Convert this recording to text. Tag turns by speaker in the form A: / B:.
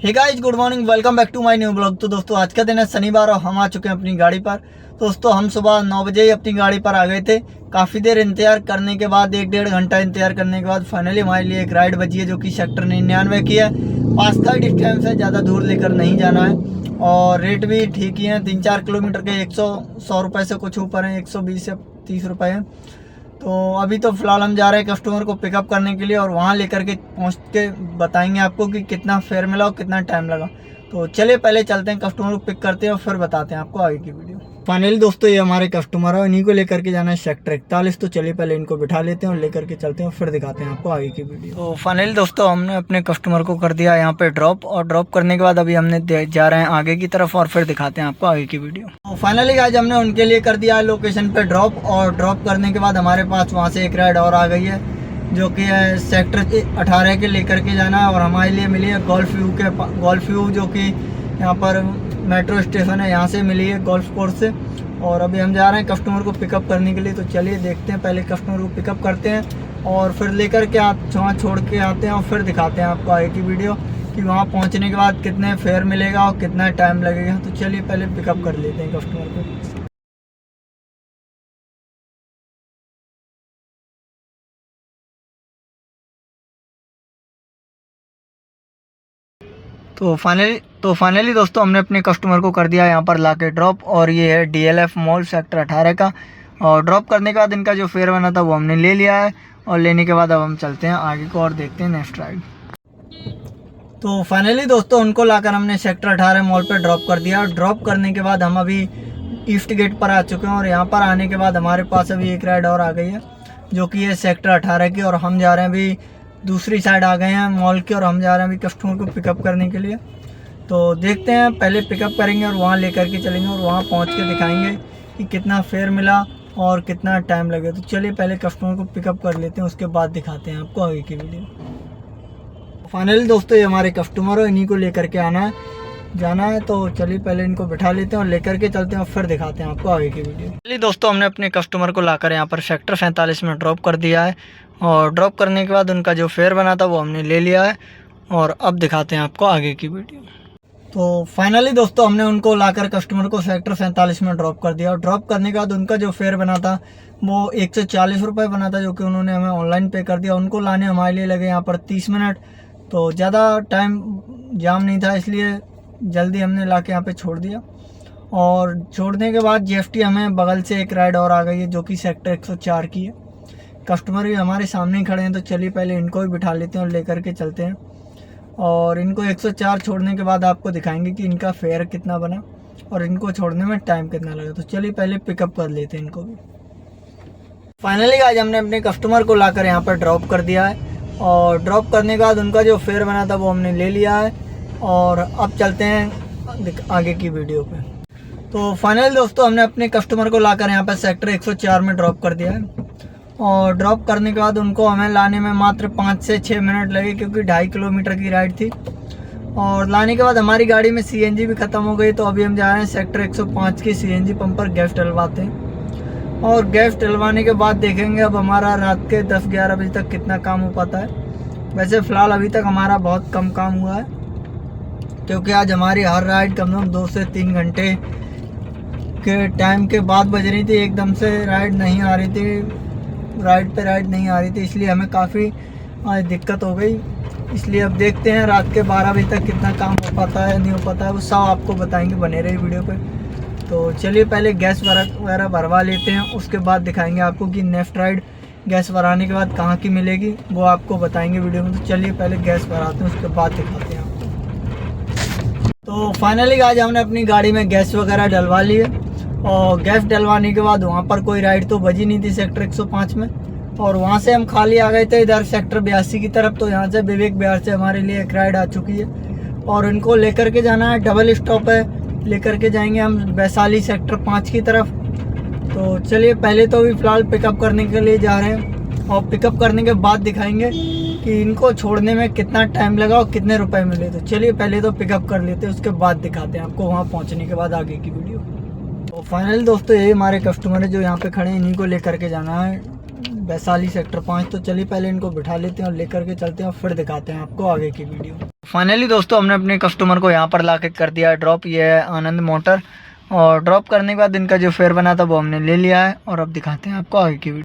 A: Hey guys, good morning, welcome back to my new blog. तो दोस्तों आज का दिन है शनिवार और हम आ चुके हैं अपनी गाड़ी पर। दोस्तों हम सुबह 9 बजे ही अपनी गाड़ी पर आ गए थे। काफ़ी देर इंतजार करने के बाद, 1-1.5 घंटा इंतजार करने के बाद फाइनली हमारे लिए एक राइड बची है जो कि सेक्टर 99 की है। पास का डिस्टेंस है, ज़्यादा दूर लेकर नहीं जाना है और रेट भी ठीक ही है। 3-4 किलोमीटर के 100 रुपये से कुछ ऊपर है, 120 से 30 रुपये हैं। तो अभी तो फिलहाल हम जा रहे हैं कस्टमर को पिकअप करने के लिए और वहाँ लेकर के पहुँच के बताएंगे आपको कि कितना फेयर मिला और कितना टाइम लगा। तो चलिए पहले चलते हैं, कस्टमर को पिक करते हैं और फिर बताते हैं आपको आगे की वीडियो। फाइनली दोस्तों ये हमारे कस्टमर है, इन्हीं को लेकर के जाना है सेक्टर 41। तो चलिए पहले इनको बिठा लेते हैं और लेकर के चलते हैं और फिर दिखाते हैं आपको आगे की वीडियो। तो फाइनली दोस्तों हमने अपने कस्टमर को कर दिया यहाँ पे ड्रॉप, और ड्रॉप करने के बाद अभी हमने जा रहे हैं आगे की तरफ और फिर दिखाते हैं आपको आगे की वीडियो। तो फाइनली आज हमने उनके लिए कर दिया लोकेशन पे ड्रॉप, और ड्रॉप करने के बाद हमारे पास वहाँ से एक राइड और आ गई है जो कि है सेक्टर 18 के लेकर के जाना है। और हमारे लिए मिली है गोल्फ व्यू जो कि यहाँ पर मेट्रो स्टेशन है, यहाँ से मिली है गोल्फ कोर्स से। और अभी हम जा रहे हैं कस्टमर को पिकअप करने के लिए। तो चलिए देखते हैं, पहले कस्टमर को पिकअप करते हैं और फिर लेकर के वहाँ छोड़ के आते हैं और फिर दिखाते हैं आपको आगे की वीडियो कि वहाँ पहुँचने के बाद कितने फेयर मिलेगा और कितना टाइम लगेगा। तो चलिए पहले पिकअप कर लेते हैं कस्टमर को। तो फाइनली दोस्तों हमने अपने कस्टमर को कर दिया यहाँ पर लाके ड्रॉप, और ये है DLF मॉल सेक्टर 18 का। और ड्रॉप करने के बाद इनका जो फेयर बना था वो हमने ले लिया है, और लेने के बाद अब हम चलते हैं आगे को और देखते हैं नेक्स्ट राइड। तो फाइनली दोस्तों उनको लाकर हमने सेक्टर 18 मॉल पर ड्रॉप कर दिया। ड्रॉप करने के बाद हम अभी ईस्ट गेट पर आ चुके हैं, और यहाँ पर आने के बाद हमारे पास अभी एक राइड और आ गई है जो कि है सेक्टर 18 की। और हम जा रहे हैं अभी दूसरी साइड आ गए हैं मॉल की, और हम जा रहे हैं अभी कस्टमर को पिकअप करने के लिए। तो देखते हैं, पहले पिकअप करेंगे और वहाँ लेकर के चलेंगे और वहाँ पहुँच के दिखाएंगे कि कितना फेयर मिला और कितना टाइम लगे। तो चलिए पहले कस्टमर को पिकअप कर लेते हैं, उसके बाद दिखाते हैं आपको आगे की वीडियो। फाइनली दोस्तों ये हमारे कस्टमर हो, इन्हीं को लेकर के जाना है। तो चलिए पहले इनको बिठा लेते हैं और लेकर के चलते हैं और फिर दिखाते हैं आपको आगे की वीडियो। चलिए दोस्तों हमने अपने कस्टमर को लाकर यहाँ पर सेक्टर 47 में ड्रॉप कर दिया है, और ड्रॉप करने के बाद उनका जो फेयर बना था वो हमने ले लिया है, और अब दिखाते हैं आपको आगे की वीडियो। तो फाइनली दोस्तों हमने उनको लाकर कस्टमर को सेक्टर 47 में ड्रॉप कर दिया, और ड्रॉप करने के बाद उनका जो फेयर बना था वो 140 रुपये बना था, जो कि उन्होंने हमें ऑनलाइन पे कर दिया। उनको लाने हमारे लिए लगे यहाँ पर 30 मिनट, तो ज़्यादा टाइम जाम नहीं था, इसलिए जल्दी हमने लाके यहाँ पे छोड़ दिया। और छोड़ने के बाद GFT हमें बगल से एक राइड और आ गई है जो कि सेक्टर 104 की है। कस्टमर भी हमारे सामने ही खड़े हैं, तो चलिए पहले इनको भी बिठा लेते हैं और लेकर के चलते हैं। और इनको 104 छोड़ने के बाद आपको दिखाएंगे कि इनका फेयर कितना बना और इनको छोड़ने में टाइम कितना लगा। तो चलिए पहले पिकअप कर लेते हैं इनको भी। फाइनली आज हमने अपने कस्टमर को लाकर यहाँ पर ड्रॉप कर दिया है, और ड्रॉप करने के बाद उनका जो फेयर बना था वो हमने ले लिया है, और अब चलते हैं आगे की वीडियो पे। तो फाइनली दोस्तों हमने अपने कस्टमर को लाकर यहाँ पर सेक्टर 104 में ड्रॉप कर दिया है, और ड्रॉप करने के बाद उनको हमें लाने में मात्र 5 से 6 मिनट लगे, क्योंकि 2.5 किलोमीटर की राइड थी। और लाने के बाद हमारी गाड़ी में CNG भी ख़त्म हो गई, तो अभी हम जा रहे हैं सेक्टर 105 की CNG पंप पर गैस डलवाते हैं, और गैस डलवाने के बाद देखेंगे अब हमारा रात के 10-11 बजे तक कितना काम हो पाता है। वैसे फ़िलहाल अभी तक हमारा बहुत कम काम हुआ है, क्योंकि आज हमारी हर राइड कम से कम 2 से 3 घंटे के टाइम के बाद बज रही थी। एकदम से राइड नहीं आ रही थी, राइड पे राइड नहीं आ रही थी, इसलिए हमें काफ़ी दिक्कत हो गई। इसलिए अब देखते हैं रात के 12 बजे तक कितना काम हो पाता है नहीं हो पाता है, वो सब आपको बताएंगे, बने रही वीडियो पे। तो चलिए पहले गैस वगैरह भरवा लेते हैं, उसके बाद दिखाएंगे आपको कि नेक्स्ट राइड गैस भराने के बाद कहाँ की मिलेगी, वो आपको बताएंगे वीडियो में। तो चलिए पहले गैस भराते हैं, उसके बाद दिखाते हैं आपको। तो फाइनली आज हमने अपनी गाड़ी में गैस वगैरह डलवा ली है, और गैस डलवाने के बाद वहाँ पर कोई राइड तो बजी नहीं थी सेक्टर 105 में, और वहाँ से हम खाली आ गए थे इधर सेक्टर 82 की तरफ। तो यहाँ से विवेक बिहार से हमारे लिए एक राइड आ चुकी है, और इनको लेकर के जाना है, डबल स्टॉप है, लेकर के जाएंगे हम वैशाली सेक्टर 5 की तरफ। तो चलिए पहले तो अभी फ़िलहाल पिकअप करने के लिए जा रहे हैं, और पिकअप करने के बाद दिखाएंगे कि इनको छोड़ने में कितना टाइम लगा और कितने रुपए मिले। तो चलिए पहले तो पिकअप कर लेते हैं, उसके बाद दिखाते हैं आपको वहाँ पहुँचने के बाद आगे की वीडियो। तो फाइनली दोस्तों यही हमारे कस्टमर है जो यहाँ पे खड़े हैं, इन्हीं को लेकर के जाना है वैशाली सेक्टर 5। तो चलिए पहले इनको बिठा लेते हैं और लेकर के चलते हैं और फिर दिखाते हैं आपको आगे की वीडियो। फाइनली दोस्तों हमने अपने कस्टमर को यहाँ पर ला के कर दिया है ड्रॉप। ये है आनंद मोटर, और ड्रॉप करने के बाद इनका जो फेयर बना था वो हमने ले लिया है और अब दिखाते हैं आपको आगे की वीडियो।